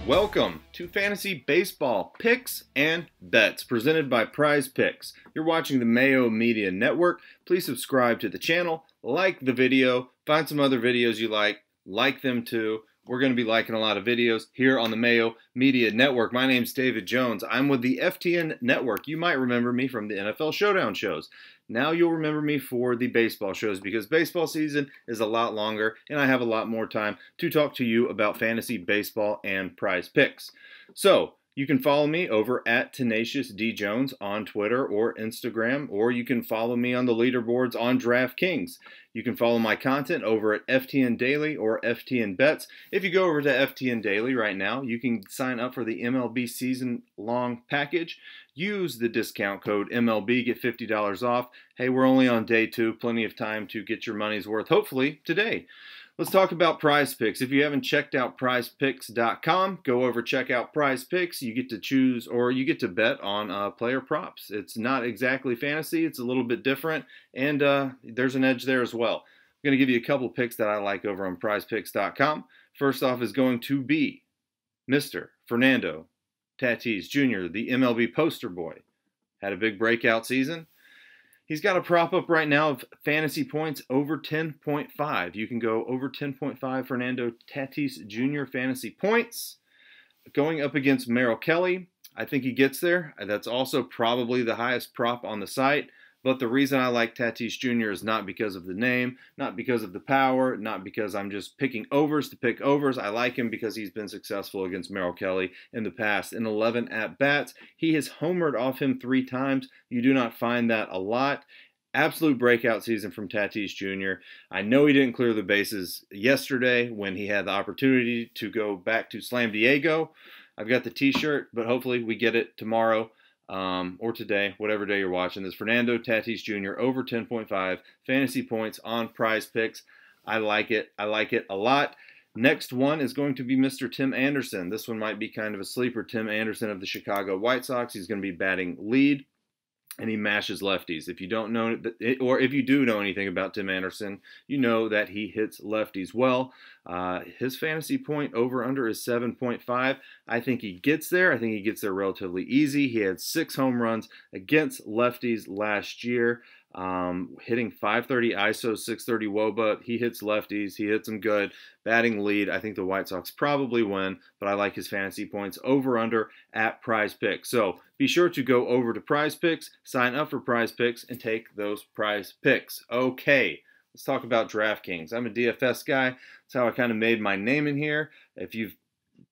Welcome to Fantasy Baseball Picks and Bets, presented by Prize Picks. You're watching the Mayo Media Network. Please subscribe to the channel, like the video, find some other videos you like them too. We're going to be liking a lot of videos here on the Mayo Media Network. My name's David Jones. I'm with the FTN Network. You might remember me from the NFL Showdown shows. Now you'll remember me for the baseball shows because baseball season is a lot longer and I have a lot more time to talk to you about fantasy baseball and Prize Picks. So you can follow me over at Tenacious D Jones on Twitter or Instagram, or you can follow me on the leaderboards on DraftKings. You can follow my content over at FTN Daily or FTN Bets. If you go over to FTN Daily right now, you can sign up for the MLB season-long package. Use the discount code MLB, get $50 off. Hey, we're only on day 2, plenty of time to get your money's worth, hopefully today. Let's talk about Prize Picks. If you haven't checked out prizepicks.com, go over, check out Prize Picks. You get to choose or you get to bet on player props. It's not exactly fantasy. It's a little bit different, and there's an edge there as well. I'm going to give you a couple picks that I like over on prizepicks.com. First off is going to be Mr. Fernando Tatis Jr., the MLB poster boy. Had a big breakout season. He's got a prop up right now of fantasy points over 10.5. You can go over 10.5 Fernando Tatis Jr. fantasy points. Going up against Merrill Kelly, I think he gets there. That's also probably the highest prop on the site. But the reason I like Tatis Jr. is not because of the name, not because of the power, not because I'm just picking overs to pick overs. I like him because he's been successful against Merrill Kelly in the past. In 11 at-bats, he has homered off him 3 times. You do not find that a lot. Absolute breakout season from Tatis Jr. I know he didn't clear the bases yesterday when he had the opportunity to go back to Slam Diego. I've got the t-shirt, but hopefully we get it tomorrow. Or today, whatever day you're watching this. Fernando Tatis Jr. over 10.5 fantasy points on Prize Picks. I like it. I like it a lot. Next one is going to be Mr. Tim Anderson. This one might be kind of a sleeper. Tim Anderson of the Chicago White Sox. He's going to be batting lead, and he mashes lefties. If you don't know, or if you do know anything about Tim Anderson, you know that he hits lefties well. His fantasy point over-under is 7.5. I think he gets there. I think he gets there relatively easy. He had 6 home runs against lefties last year, hitting 530 ISO, 630 WOBA. He hits lefties. He hits them good. Batting lead. I think the White Sox probably win, but I like his fantasy points over-under at Prize Picks. So be sure to go over to Prize Picks, sign up for Prize Picks, and take those Prize Picks. Okay. Let's talk about DraftKings. I'm a DFS guy. That's how I kind of made my name in here. If you've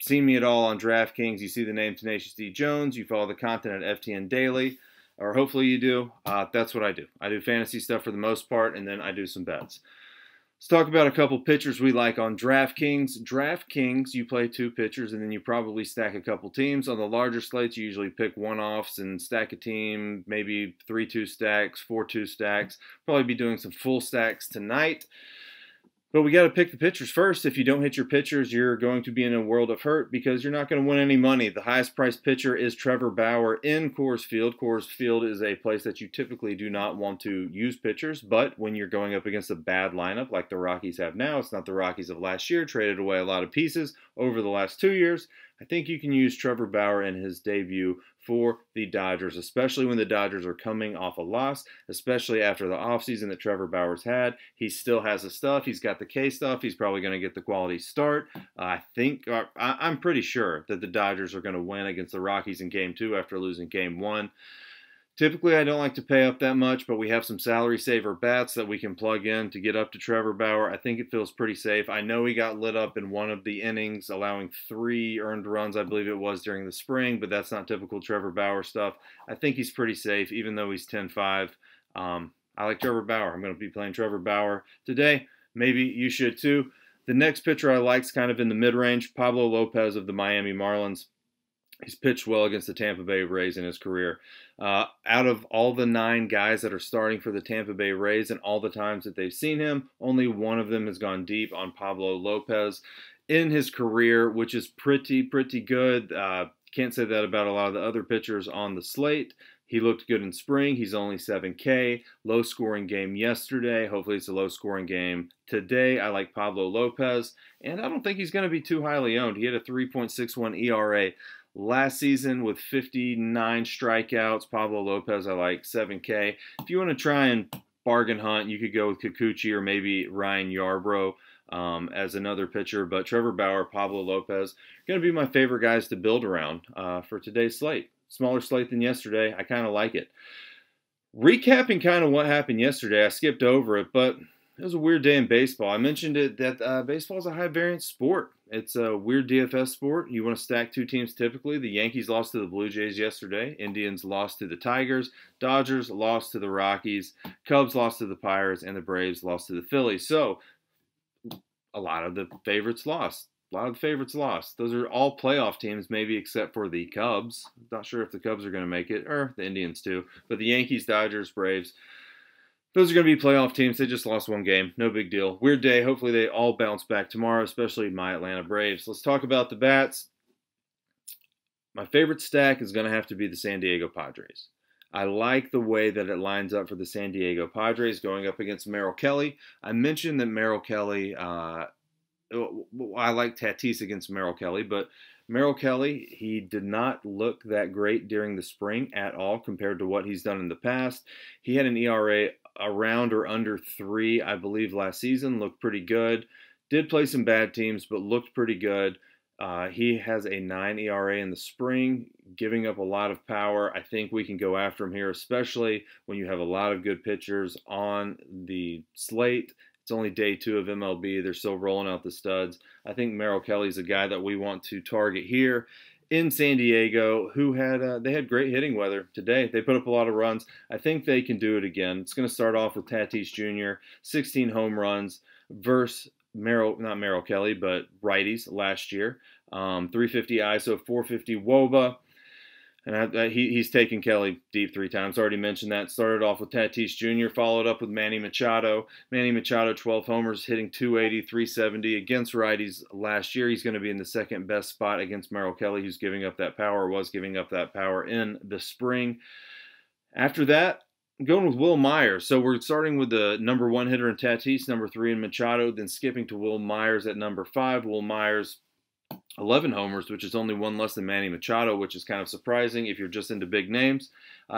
seen me at all on DraftKings, you see the name Tenacious D Jones. You follow the content at FTN Daily, or hopefully you do. That's what I do. I do fantasy stuff for the most part, and then I do some bets. Let's talk about a couple pitchers we like on DraftKings. DraftKings, you play 2 pitchers, and then you probably stack a couple teams. On the larger slates, you usually pick one-offs and stack a team, maybe 3-2 stacks, 4-2 stacks. Probably be doing some full stacks tonight. But we got to pick the pitchers first. If you don't hit your pitchers, you're going to be in a world of hurt because you're not going to win any money. The highest priced pitcher is Trevor Bauer in Coors Field. Coors Field is a place that you typically do not want to use pitchers, but when you're going up against a bad lineup like the Rockies have now, it's not the Rockies of last year, traded away a lot of pieces over the last 2 years. I think you can use Trevor Bauer in his debut for the Dodgers, especially when the Dodgers are coming off a loss, especially after the offseason that Trevor Bauer's had. He still has the stuff. He's got the K stuff. He's probably going to get the quality start. I'm pretty sure that the Dodgers are going to win against the Rockies in Game 2 after losing Game 1. Typically, I don't like to pay up that much, but we have some salary saver bats that we can plug in to get up to Trevor Bauer. I think it feels pretty safe. I know he got lit up in one of the innings, allowing 3 earned runs, I believe it was, during the spring, but that's not typical Trevor Bauer stuff. I think he's pretty safe, even though he's 10-5. I like Trevor Bauer. I'm going to be playing Trevor Bauer today. Maybe you should too. The next pitcher I like is kind of in the mid-range, Pablo Lopez of the Miami Marlins. He's pitched well against the Tampa Bay Rays in his career. Out of all the 9 guys that are starting for the Tampa Bay Rays and all the times that they've seen him, only one of them has gone deep on Pablo Lopez in his career, which is pretty good. Can't say that about a lot of the other pitchers on the slate. He looked good in spring. He's only 7K. Low-scoring game yesterday. Hopefully it's a low-scoring game today. I like Pablo Lopez, and I don't think he's going to be too highly owned. He had a 3.61 ERA last season with 59 strikeouts. Pablo Lopez, I like 7K. If you want to try and bargain hunt, you could go with Kikuchi or maybe Ryan Yarbrough as another pitcher. But Trevor Bauer, Pablo Lopez are going to be my favorite guys to build around for today's slate. Smaller slate than yesterday. I kind of like it. Recapping kind of what happened yesterday, I skipped over it, but it was a weird day in baseball. I mentioned it that baseball is a high variance sport. It's a weird DFS sport. You want to stack two teams typically. The Yankees lost to the Blue Jays yesterday. Indians lost to the Tigers. Dodgers lost to the Rockies. Cubs lost to the Pirates. And the Braves lost to the Phillies. So a lot of the favorites lost. Those are all playoff teams, maybe except for the Cubs. Not sure if the Cubs are going to make it, or the Indians too. But the Yankees, Dodgers, Braves, those are going to be playoff teams. They just lost one game. No big deal. Weird day. Hopefully they all bounce back tomorrow, especially my Atlanta Braves. Let's talk about the bats. My favorite stack is going to have to be the San Diego Padres. I like the way that it lines up for the San Diego Padres going up against Merrill Kelly. I mentioned that Merrill Kelly, I like Tatis against Merrill Kelly, but Merrill Kelly, he did not look that great during the spring at all compared to what he's done in the past. He had an ERA around or under 3, I believe, last season. Looked pretty good. Did play some bad teams, but looked pretty good. He has a 9 ERA in the spring, giving up a lot of power. I think we can go after him here, especially when you have a lot of good pitchers on the slate. It's only day 2 of MLB. They're still rolling out the studs. I think Merrill Kelly's a guy that we want to target here in San Diego, who had they had great hitting weather today. They put up a lot of runs. I think they can do it again. It's going to start off with Tatis Jr., 16 home runs versus not Merrill Kelly, but righties last year. 350 ISO, 450 WOBA. And he's taken Kelly deep 3 times. Already mentioned that. Started off with Tatis Jr., followed up with Manny Machado. Manny Machado, 12 homers, hitting 280, 370 against righties last year. He's going to be in the second best spot against Merrill Kelly, who's giving up that power, was giving up that power in the spring. After that, I'm going with Will Myers. So we're starting with the number 1 hitter in Tatis, number 3 in Machado, then skipping to Will Myers at number 5. Will Myers, 11 homers, which is only 1 less than Manny Machado, which is kind of surprising if you're just into big names.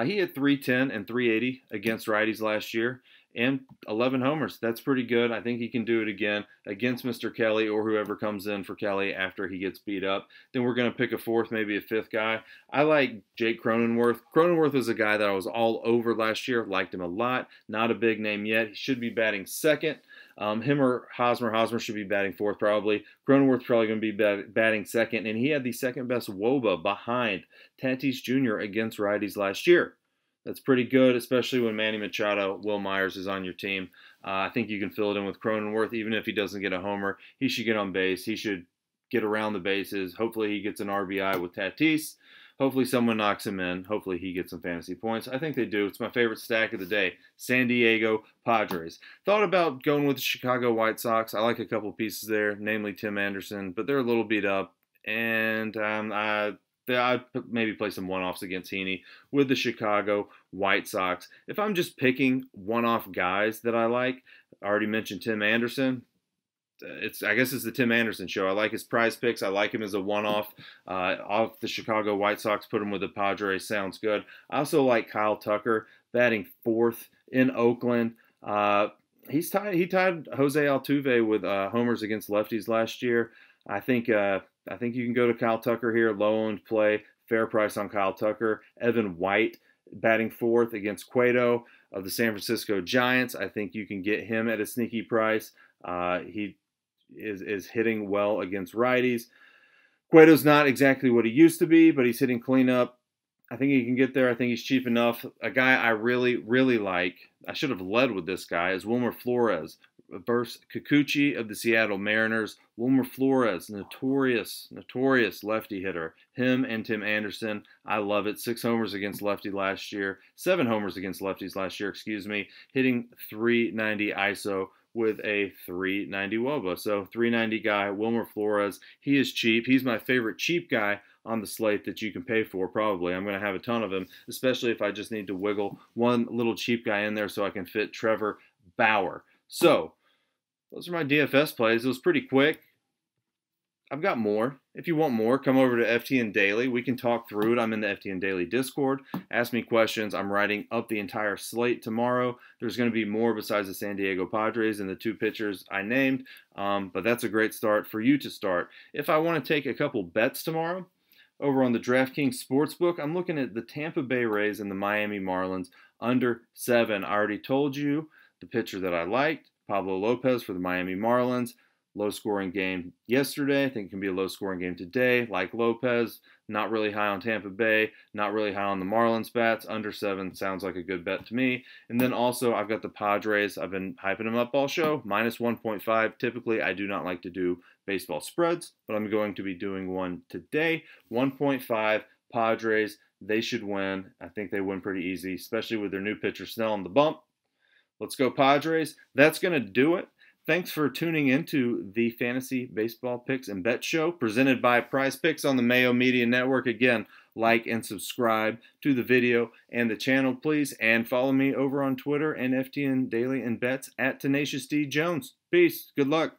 He had 310 and 380 against righties last year, and 11 homers. That's pretty good. I think he can do it again against Mr. Kelly or whoever comes in for Kelly after he gets beat up. Then we're going to pick a 4th, maybe a 5th guy. I like Jake Cronenworth. Cronenworth was a guy that I was all over last year. Liked him a lot. Not a big name yet. He should be batting 2nd. Him or Hosmer. Hosmer should be batting 4th probably. Cronenworth's probably going to be batting 2nd. And he had the 2nd best WOBA behind Tatis Jr. against righties last year. That's pretty good, especially when Manny Machado, Will Myers is on your team. I think you can fill it in with Cronenworth. Even if he doesn't get a homer, he should get on base. He should get around the bases. Hopefully he gets an RBI with Tatis. Hopefully someone knocks him in. Hopefully he gets some fantasy points. I think they do. It's my favorite stack of the day. San Diego Padres. Thought about going with the Chicago White Sox. I like a couple pieces there, namely Tim Anderson, but they're a little beat up. And I'd maybe play some one-offs against Heaney with the Chicago White Sox. If I'm just picking one-off guys that I like, I already mentioned Tim Anderson. I guess it's the Tim Anderson show. I like his prize picks. I like him as a one-off off the Chicago White Sox. Put him with the Padres. Sounds good. I also like Kyle Tucker, batting 4th in Oakland. He tied Jose Altuve with homers against lefties last year. I think you can go to Kyle Tucker here. Low-owned play. Fair price on Kyle Tucker. Evan White batting 4th against Cueto of the San Francisco Giants. I think you can get him at a sneaky price. He is hitting well against righties. Cueto's not exactly what he used to be, but he's hitting cleanup. I think he can get there. I think he's cheap enough. A guy I really, really like, I should have led with this guy, is Wilmer Flores versus Kikuchi of the Seattle Mariners. Wilmer Flores, notorious lefty hitter. Him and Tim Anderson, I love it. 6 homers against lefty last year. 7 homers against lefties last year, hitting 390 ISO with a 390 WOBA. So 390 guy, Wilmer Flores. He is cheap. He's my favorite cheap guy on the slate that you can pay for, probably. I'm going to have a ton of them, especially if I just need to wiggle one little cheap guy in there so I can fit Trevor Bauer. So, those are my DFS plays. It was pretty quick. I've got more. If you want more, come over to FTN Daily. We can talk through it. I'm in the FTN Daily Discord. Ask me questions. I'm writing up the entire slate tomorrow. There's going to be more besides the San Diego Padres and the 2 pitchers I named, but that's a great start for you to start. If I want to take a couple bets tomorrow, over on the DraftKings Sportsbook, I'm looking at the Tampa Bay Rays and the Miami Marlins under 7. I already told you the pitcher that I liked, Pablo Lopez for the Miami Marlins. Low-scoring game yesterday. I think it can be a low-scoring game today. Like Lopez, not really high on Tampa Bay, not really high on the Marlins bats. Under 7 sounds like a good bet to me. And then also, I've got the Padres. I've been hyping them up all show. Minus 1.5. Typically, I do not like to do baseball spreads, but I'm going to be doing one today. 1.5 Padres. They should win. I think they win pretty easy, especially with their new pitcher Snell on the bump. Let's go Padres. That's going to do it. Thanks for tuning into the Fantasy Baseball Picks and Bet Show presented by Prize Picks on the Mayo Media Network. Again, like and subscribe to the video and the channel, please. And follow me over on Twitter and FTN Daily and Bets at Tenacious D Jones. Peace. Good luck.